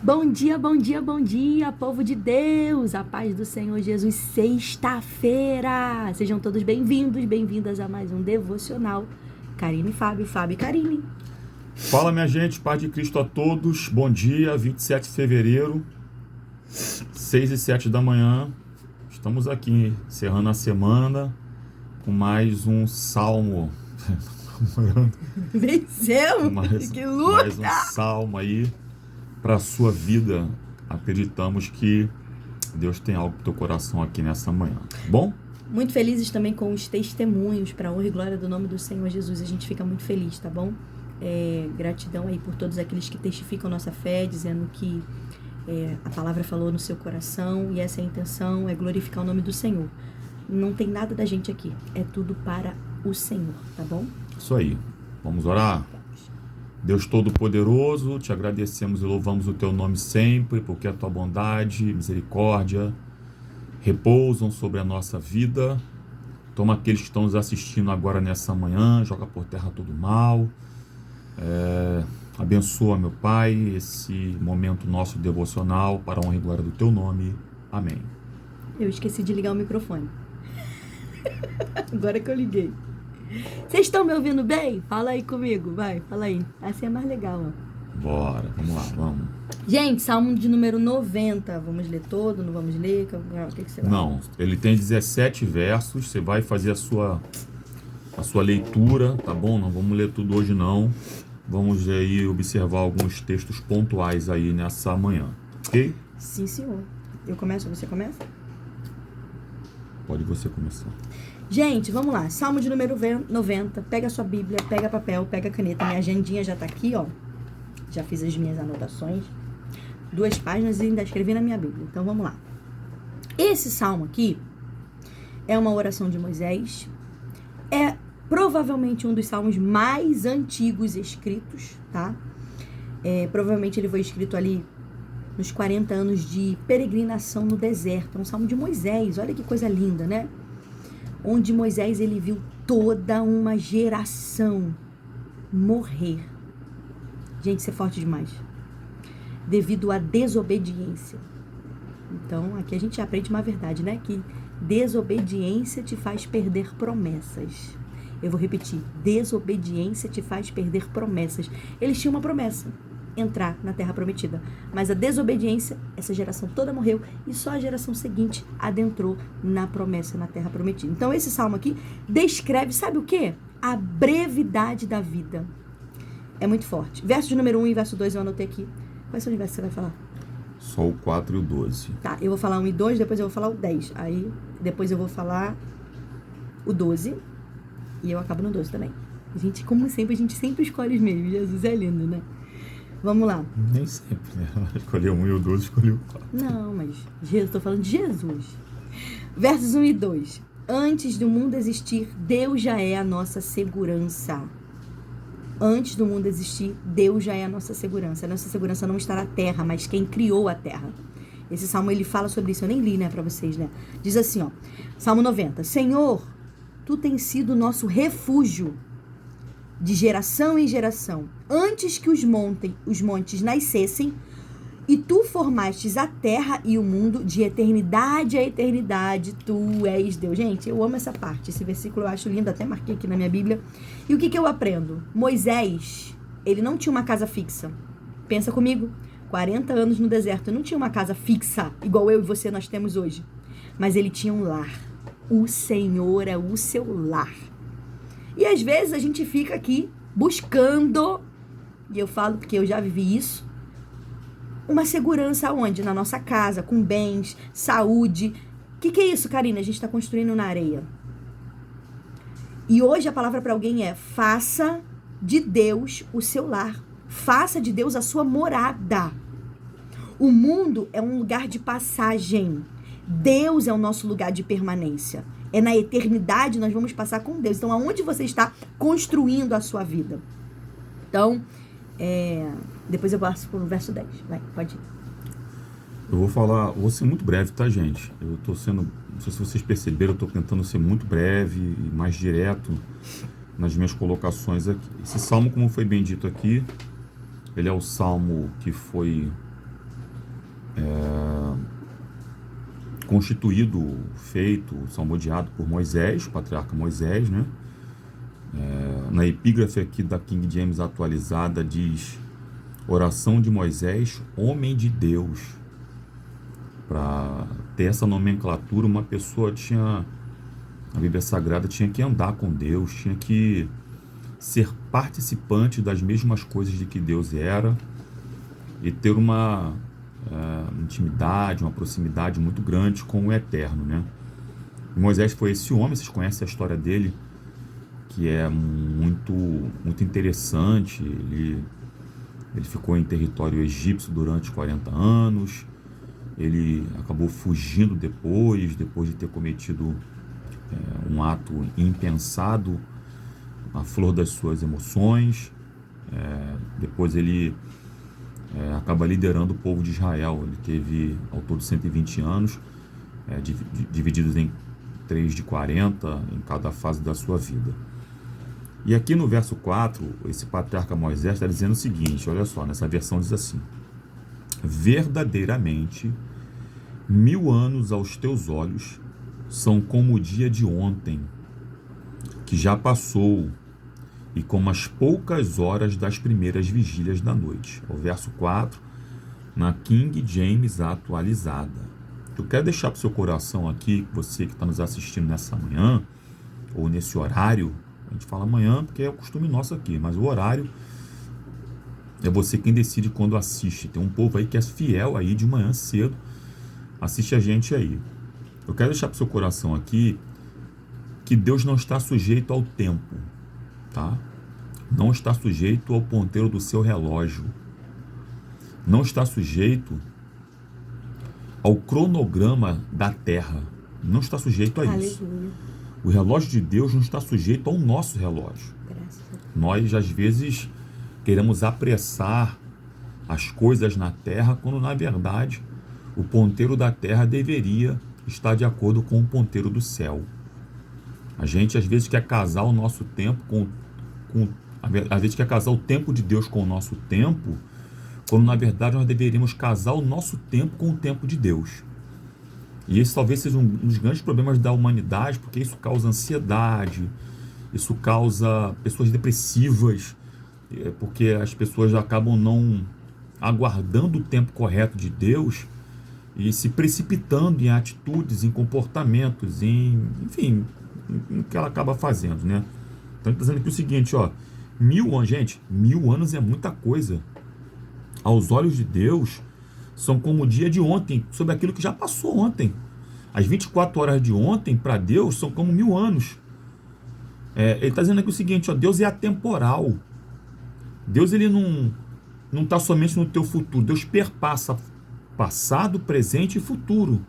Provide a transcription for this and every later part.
Bom dia, bom dia, bom dia, povo de Deus, a paz do Senhor Jesus, sexta-feira, sejam todos bem-vindos, bem-vindas a mais um Devocional, Karine e Fábio, Fábio e Karine. Fala, minha gente, paz de Cristo a todos, bom dia, 27 de fevereiro, 6h07 da manhã, estamos aqui encerrando a semana com mais um salmo, Vencemos, que luta! Mais um salmo aí para a sua vida. Acreditamos que Deus tem algo pro teu coração aqui nessa manhã. Bom? Muito felizes também com os testemunhos para a honra e glória do nome do Senhor Jesus. A gente fica muito feliz, tá bom? Gratidão aí por todos aqueles que testificam nossa fé, dizendo que a palavra falou no seu coração e essa é a intenção, é glorificar o nome do Senhor. Não tem nada da gente aqui, é tudo para o Senhor, tá bom? Isso aí. Vamos orar? Deus Todo-Poderoso, te agradecemos e louvamos o teu nome sempre, porque a tua bondade e misericórdia repousam sobre a nossa vida. Toma aqueles que estão nos assistindo agora nessa manhã, joga por terra todo mal. Abençoa, meu Pai, esse momento nosso devocional para a honra e glória do teu nome. Amém. Eu esqueci de ligar o microfone. Agora que eu liguei. Vocês estão me ouvindo bem? Fala aí comigo, vai, fala aí. Assim é mais legal, ó. Bora, vamos lá, vamos. Gente, Salmo de número 90. Vamos ler todo, não vamos ler? O que você vai? Não, ele tem 17 versos, você vai fazer a sua leitura, tá bom? Não vamos ler tudo hoje não. Vamos aí observar alguns textos pontuais aí nessa manhã, ok? Sim, senhor. Eu começo ou você começa? Pode você começar. Gente, vamos lá. Salmo de número 90. Pega a sua Bíblia, pega papel, pega a caneta. Minha agendinha já tá aqui, ó. Já fiz as minhas anotações. 2 páginas e ainda escrevi na minha Bíblia. Então, vamos lá. Esse salmo aqui é uma oração de Moisés. É provavelmente um dos salmos mais antigos escritos, tá? Provavelmente ele foi escrito ali nos 40 anos de peregrinação no deserto. É um salmo de Moisés. Olha que coisa linda, né? Onde Moisés, ele viu toda uma geração morrer. Gente, isso é forte demais. Devido à desobediência. Então, aqui a gente aprende uma verdade, né? Que desobediência te faz perder promessas. Eu vou repetir. Desobediência te faz perder promessas. Eles tinham uma promessa. Entrar na terra prometida, mas a desobediência, essa geração toda morreu e só a geração seguinte adentrou na promessa, na terra prometida. Então esse salmo aqui descreve, sabe o quê? A brevidade da vida. É muito forte. Verso de número 1 e verso 2 eu anotei aqui. Quais são os versos que você vai falar? Só o 4 e o 12. Tá, eu vou falar 1 e 2, depois eu vou falar o 10. Aí depois eu vou falar o 12 e eu acabo no 12 também. Gente, como sempre, a gente sempre escolhe os mesmos. Jesus é lindo, né? Vamos lá. Nem sempre, né? Escolheu 1 e o 12, escolheu o 4. Não, mas estou falando de Jesus. Versos 1 e 2. Antes do mundo existir, Deus já é a nossa segurança. Antes do mundo existir, Deus já é a nossa segurança. A nossa segurança não está na terra, mas quem criou a terra. Esse salmo, ele fala sobre isso. Eu nem li, né, pra vocês, né? Diz assim, ó. Salmo 90. Senhor, tu tens sido nosso refúgio de geração em geração, antes que os montes nascessem, e tu formastes a terra e o mundo, de eternidade a eternidade, tu és Deus. Gente, eu amo essa parte, esse versículo eu acho lindo, até marquei aqui na minha Bíblia. E o que eu aprendo? Moisés, ele não tinha uma casa fixa. Pensa comigo, 40 anos no deserto, não tinha uma casa fixa, igual eu e você nós temos hoje. Mas ele tinha um lar. O Senhor é o seu lar. E às vezes a gente fica aqui buscando, e eu falo porque eu já vivi isso, uma segurança onde? Na nossa casa, com bens, saúde. O que é isso, Karina? A gente está construindo na areia. E hoje a palavra para alguém é: faça de Deus o seu lar. Faça de Deus a sua morada. O mundo é um lugar de passagem. Deus é o nosso lugar de permanência. É na eternidade nós vamos passar com Deus. Então, aonde você está construindo a sua vida? Então, depois eu passo pro verso 10. Vai, pode ir. Eu vou ser muito breve, tá, gente? Eu tô sendo, não sei se vocês perceberam, eu tô tentando ser muito breve e mais direto nas minhas colocações aqui. Esse salmo, como foi bem dito aqui, ele é o salmo que foi constituído, feito, salmodiado por Moisés, o patriarca Moisés, né? Na epígrafe aqui da King James atualizada diz: oração de Moisés, homem de Deus. Para ter essa nomenclatura, uma pessoa tinha, a Bíblia Sagrada tinha que andar com Deus, tinha que ser participante das mesmas coisas de que Deus era e ter uma intimidade, uma proximidade muito grande com o Eterno, né? E Moisés foi esse homem, vocês conhecem a história dele, que é muito interessante. Ele ficou em território egípcio durante 40 anos, ele acabou fugindo depois de ter cometido um ato impensado, a flor das suas emoções. Depois ele acaba liderando o povo de Israel. Ele teve ao todo 120 anos, divididos em 3 de 40 em cada fase da sua vida. E aqui no verso 4, esse patriarca Moisés está dizendo o seguinte, olha só, nessa versão diz assim: verdadeiramente, 1000 anos aos teus olhos são como o dia de ontem, que já passou, e como as poucas horas das primeiras vigílias da noite. O verso 4, na King James atualizada. Eu quero deixar para o seu coração aqui, você que está nos assistindo nessa manhã, ou nesse horário. A gente fala amanhã porque é o costume nosso aqui, mas o horário é você quem decide quando assiste. Tem um povo aí que é fiel aí de manhã cedo, assiste a gente aí. Eu quero deixar para o seu coração aqui que Deus não está sujeito ao tempo, tá? Não está sujeito ao ponteiro do seu relógio. Não está sujeito ao cronograma da Terra. Não está sujeito a isso. Aleluia. O relógio de Deus não está sujeito ao nosso relógio. Nós, às vezes, queremos apressar as coisas na Terra, quando, na verdade, o ponteiro da Terra deveria estar de acordo com o ponteiro do céu. A gente, às vezes, quer casar o nosso tempo às vezes, quer casar o tempo de Deus com o nosso tempo, quando, na verdade, nós deveríamos casar o nosso tempo com o tempo de Deus. E esse talvez seja um dos grandes problemas da humanidade, porque isso causa ansiedade, isso causa pessoas depressivas, porque as pessoas acabam não aguardando o tempo correto de Deus e se precipitando em atitudes, em comportamentos, enfim, no que ela acaba fazendo, né? Então ele está dizendo aqui o seguinte, ó: 1000 anos, gente, 1000 anos é muita coisa. Aos olhos de Deus, são como o dia de ontem, sobre aquilo que já passou ontem. As 24 horas de ontem, para Deus, são como 1000 anos. Ele está dizendo aqui o seguinte, ó: Deus é atemporal. Deus, ele não está somente no teu futuro. Deus perpassa passado, presente e futuro.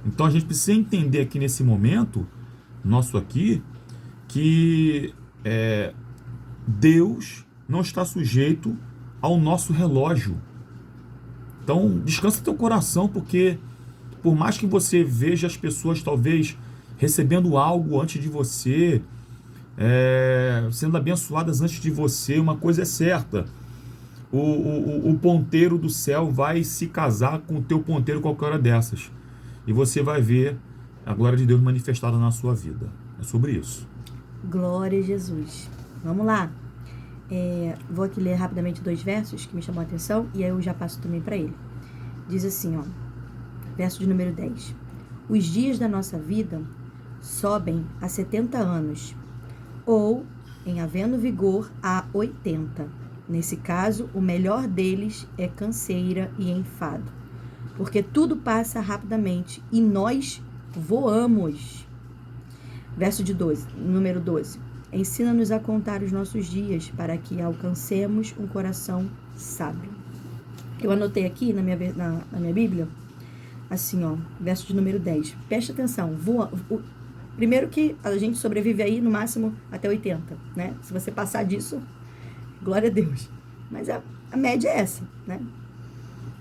Então a gente precisa entender aqui nesse momento, nosso aqui, que Deus não está sujeito ao nosso relógio. Então, descansa teu coração, porque por mais que você veja as pessoas talvez recebendo algo antes de você, sendo abençoadas antes de você, uma coisa é certa: o ponteiro do céu vai se casar com o teu ponteiro qualquer hora dessas, e você vai ver a glória de Deus manifestada na sua vida. É sobre isso. Glória a Jesus. Vamos lá. Vou aqui ler rapidamente 2 versos que me chamam a atenção, e aí eu já passo também para ele. Diz assim, ó, verso de número 10. Os dias da nossa vida sobem a 70 anos, ou, em havendo vigor, a 80. Nesse caso, o melhor deles é canseira e enfado, porque tudo passa rapidamente e nós voamos. Verso de número 12. Ensina-nos a contar os nossos dias, para que alcancemos um coração sábio. Eu anotei aqui na minha Bíblia, assim, ó, verso de número 10. Preste atenção. Primeiro que a gente sobrevive aí no máximo até 80, né? Se você passar disso, glória a Deus. Mas a média é essa, né?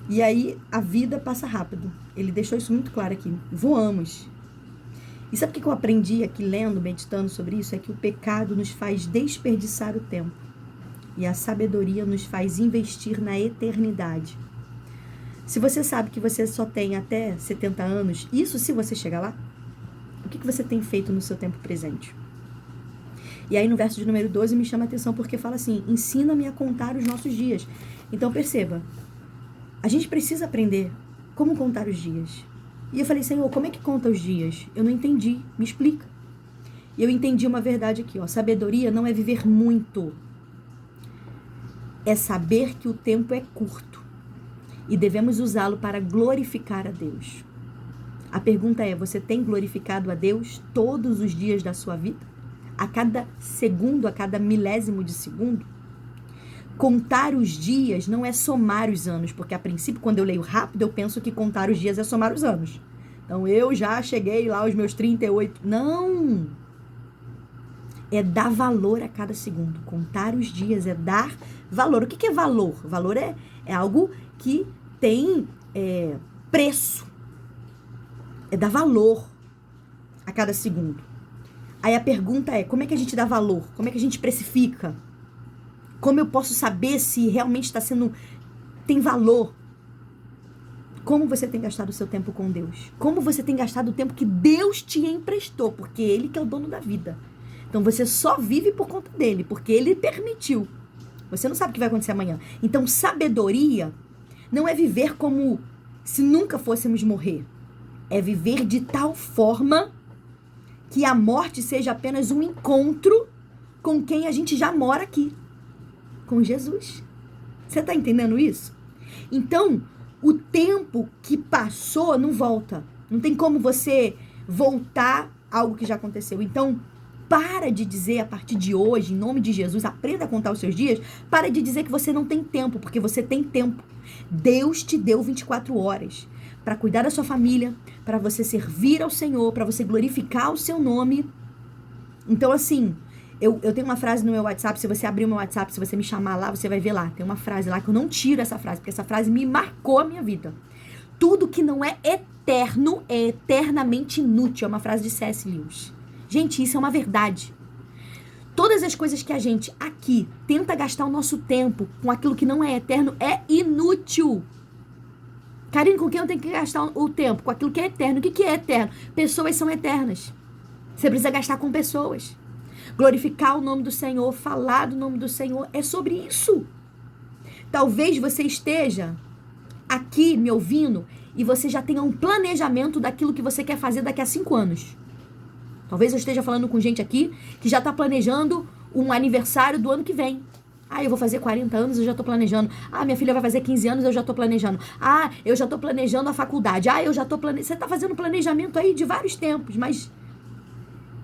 E aí a vida passa rápido. Ele deixou isso muito claro aqui. Voamos. E sabe o que eu aprendi aqui lendo, meditando sobre isso? É que o pecado nos faz desperdiçar o tempo. E a sabedoria nos faz investir na eternidade. Se você sabe que você só tem até 70 anos, isso se você chegar lá, o que você tem feito no seu tempo presente? E aí no verso de número 12 me chama a atenção porque fala assim, ensina-me a contar os nossos dias. Então perceba, a gente precisa aprender como contar os dias. E eu falei, Senhor, como é que conta os dias? Eu não entendi, me explica. E eu entendi uma verdade aqui, ó, sabedoria não é viver muito, é saber que o tempo é curto e devemos usá-lo para glorificar a Deus. A pergunta é, você tem glorificado a Deus todos os dias da sua vida? A cada segundo, a cada milésimo de segundo? Contar os dias não é somar os anos, porque a princípio, quando eu leio rápido, eu penso que contar os dias é somar os anos. Então, eu já cheguei lá aos meus 38. Não! É dar valor a cada segundo. Contar os dias é dar valor. O que é valor? Valor é algo que tem preço. É dar valor a cada segundo. Aí a pergunta é, como é que a gente dá valor? Como é que a gente precifica? Como eu posso saber se realmente tem valor? Como você tem gastado o seu tempo com Deus? Como você tem gastado o tempo que Deus te emprestou? Porque Ele que é o dono da vida. Então você só vive por conta dele, porque Ele permitiu. Você não sabe o que vai acontecer amanhã. Então sabedoria não é viver como se nunca fôssemos morrer. É viver de tal forma que a morte seja apenas um encontro com quem a gente já mora aqui. Com Jesus. Você está entendendo isso? Então, o tempo que passou não volta. Não tem como você voltar algo que já aconteceu. Então, para de dizer a partir de hoje, em nome de Jesus, aprenda a contar os seus dias. Para de dizer que você não tem tempo, porque você tem tempo. Deus te deu 24 horas para cuidar da sua família, para você servir ao Senhor, para você glorificar o seu nome. Então, assim, eu tenho uma frase no meu WhatsApp, se você abrir o meu WhatsApp, se você me chamar lá, você vai ver lá. Tem uma frase lá que eu não tiro essa frase, porque essa frase me marcou a minha vida. Tudo que não é eterno é eternamente inútil. É uma frase de C.S. Lewis. Gente, isso é uma verdade. Todas as coisas que a gente aqui tenta gastar o nosso tempo com aquilo que não é eterno é inútil. Karine, com quem eu tenho que gastar o tempo? Com aquilo que é eterno. O que é eterno? Pessoas são eternas. Você precisa gastar com pessoas. Glorificar o nome do Senhor, falar do nome do Senhor, é sobre isso. Talvez você esteja aqui me ouvindo e você já tenha um planejamento daquilo que você quer fazer daqui a 5 anos. Talvez eu esteja falando com gente aqui que já está planejando um aniversário do ano que vem. Ah, eu vou fazer 40 anos, eu já estou planejando. Ah, minha filha vai fazer 15 anos, eu já estou planejando. Ah, eu já estou planejando a faculdade. Ah, eu já estou planejando. Você está fazendo planejamento aí de vários tempos, mas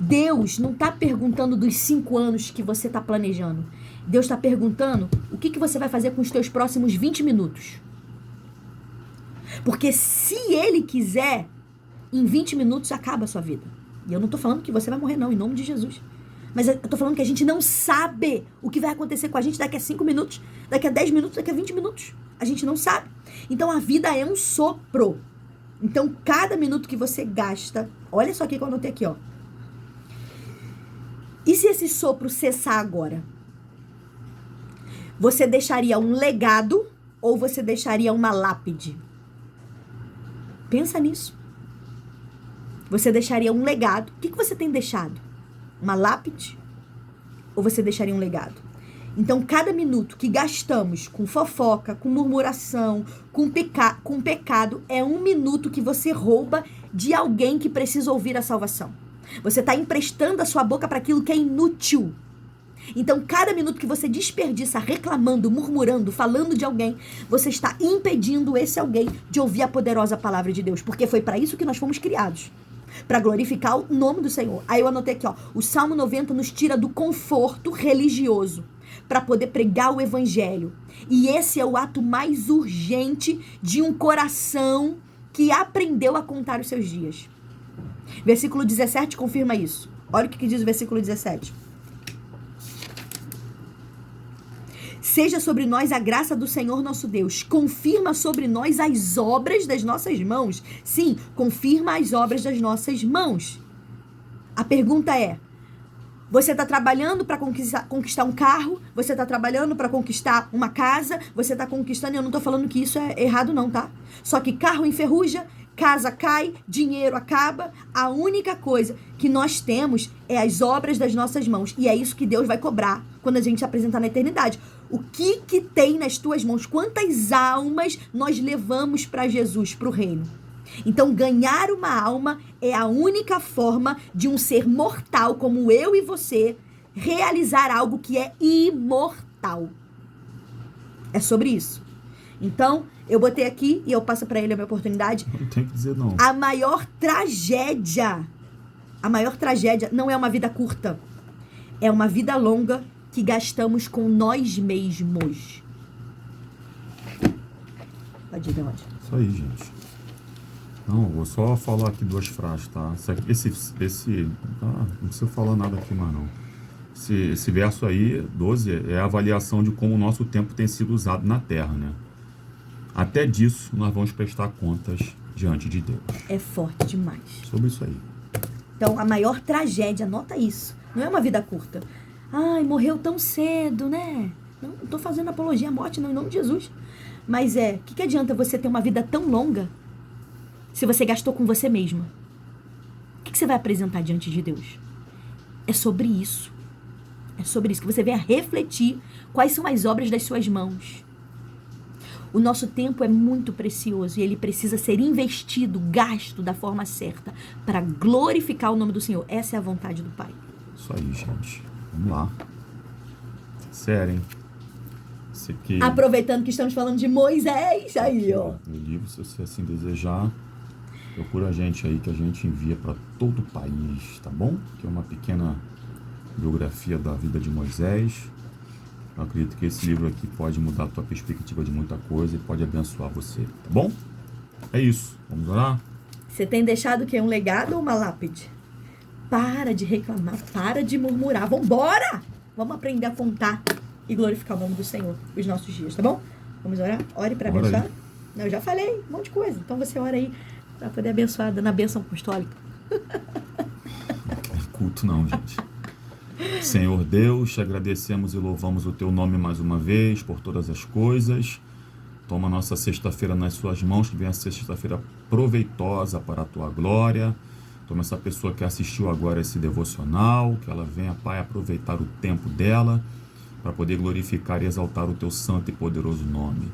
Deus não está perguntando dos 5 anos que você está planejando. Deus está perguntando o que você vai fazer com os teus próximos 20 minutos. Porque se Ele quiser, em 20 minutos acaba a sua vida. E eu não estou falando que você vai morrer não, em nome de Jesus. Mas eu estou falando que a gente não sabe o que vai acontecer com a gente daqui a 5 minutos, daqui a 10 minutos, daqui a 20 minutos. A gente não sabe. Então a vida é um sopro. Então cada minuto que você gasta, olha só aqui que eu anotei aqui, ó. E se esse sopro cessar agora? Você deixaria um legado ou você deixaria uma lápide? Pensa nisso. Você deixaria um legado. O que você tem deixado? Uma lápide? Ou você deixaria um legado? Então, cada minuto que gastamos com fofoca, com murmuração, com pecado, é um minuto que você rouba de alguém que precisa ouvir a salvação. Você está emprestando a sua boca para aquilo que é inútil. Então, cada minuto que você desperdiça reclamando, murmurando, falando de alguém, você está impedindo esse alguém de ouvir a poderosa palavra de Deus. Porque foi para isso que nós fomos criados. Para glorificar o nome do Senhor. Aí eu anotei aqui, ó. O Salmo 90 nos tira do conforto religioso para poder pregar o evangelho. E esse é o ato mais urgente de um coração que aprendeu a contar os seus dias. Versículo 17 confirma isso. Olha o que diz o versículo 17. Seja sobre nós a graça do Senhor nosso Deus. Confirma sobre nós as obras das nossas mãos. Sim, confirma as obras das nossas mãos. A pergunta é, Você está trabalhando para conquistar um carro, você está trabalhando para conquistar uma casa, você está conquistando, e eu não estou falando que isso é errado não, tá? Só que carro enferruja, casa cai, dinheiro acaba, a única coisa que nós temos é as obras das nossas mãos, e é isso que Deus vai cobrar quando a gente se apresentar na eternidade. O que tem nas tuas mãos? Quantas almas nós levamos para Jesus, para o reino? Então, ganhar uma alma é a única forma de um ser mortal como eu e você realizar algo que é imortal. É sobre isso. Então, eu botei aqui e eu passo para ele a minha oportunidade. Não tem que dizer não. A maior tragédia não é uma vida curta. É uma vida longa que gastamos com nós mesmos. Pode ir, Deonde? Isso aí, gente. Não, vou só falar aqui 2 frases, tá? Não precisa falar nada aqui mais, não. Esse verso aí, 12, é a avaliação de como o nosso tempo tem sido usado na Terra, né? Até disso, nós vamos prestar contas diante de Deus. É forte demais. Sobre isso aí. Então, a maior tragédia, anota isso, não é uma vida curta. Ai, morreu tão cedo, né? Não tô fazendo apologia à morte, não, em nome de Jesus. Mas o que adianta você ter uma vida tão longa se você gastou com você mesma? O que você vai apresentar diante de Deus? É sobre isso. É sobre isso que você venha refletir quais são as obras das suas mãos. O nosso tempo é muito precioso e ele precisa ser investido, gasto da forma certa para glorificar o nome do Senhor. Essa é a vontade do Pai. Isso aí, gente. Vamos lá. Sério, hein? Esse aqui... Aproveitando que estamos falando de Moisés, aí, aqui, ó. No livro, se você assim desejar, procura a gente aí que a gente envia para todo o país, tá bom? Que é uma pequena biografia da vida de Moisés. Eu acredito que esse livro aqui pode mudar a tua perspectiva de muita coisa e pode abençoar você, tá bom? É isso. Vamos orar? Você tem deixado o quê? Um legado ou uma lápide? Para de reclamar, para de murmurar. Vambora! Vamos aprender a contar e glorificar o nome do Senhor os nossos dias, tá bom? Vamos orar? Ore para abençoar. Não, eu já falei um monte de coisa. Então você ora aí para poder abençoar, dando a bênção apostólica. Não é culto não, gente. Senhor Deus, te agradecemos e louvamos o teu nome mais uma vez por todas as coisas. Toma nossa sexta-feira nas suas mãos, que venha a sexta-feira proveitosa para a tua glória. Toma essa pessoa que assistiu agora esse devocional, que ela venha, Pai, aproveitar o tempo dela para poder glorificar e exaltar o teu santo e poderoso nome.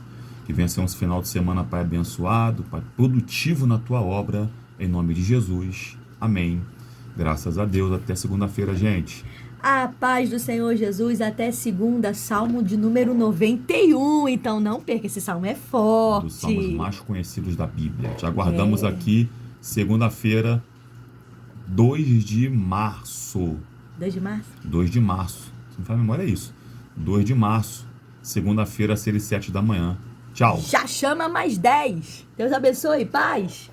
Que venha ser um final de semana, Pai, abençoado, Pai, produtivo na tua obra, em nome de Jesus. Amém. Graças a Deus. Até segunda-feira, gente. A paz do Senhor Jesus até segunda, Salmo de número 91. Então não perca, esse salmo é forte. Um dos salmos mais conhecidos da Bíblia. Te aguardamos aqui, segunda-feira, 2 de março. 2 de março? 2 de março. Se não faz memória, é isso. 2 de março, segunda-feira, às 7 da manhã. Tchau. Já chama mais 10. Deus abençoe, paz.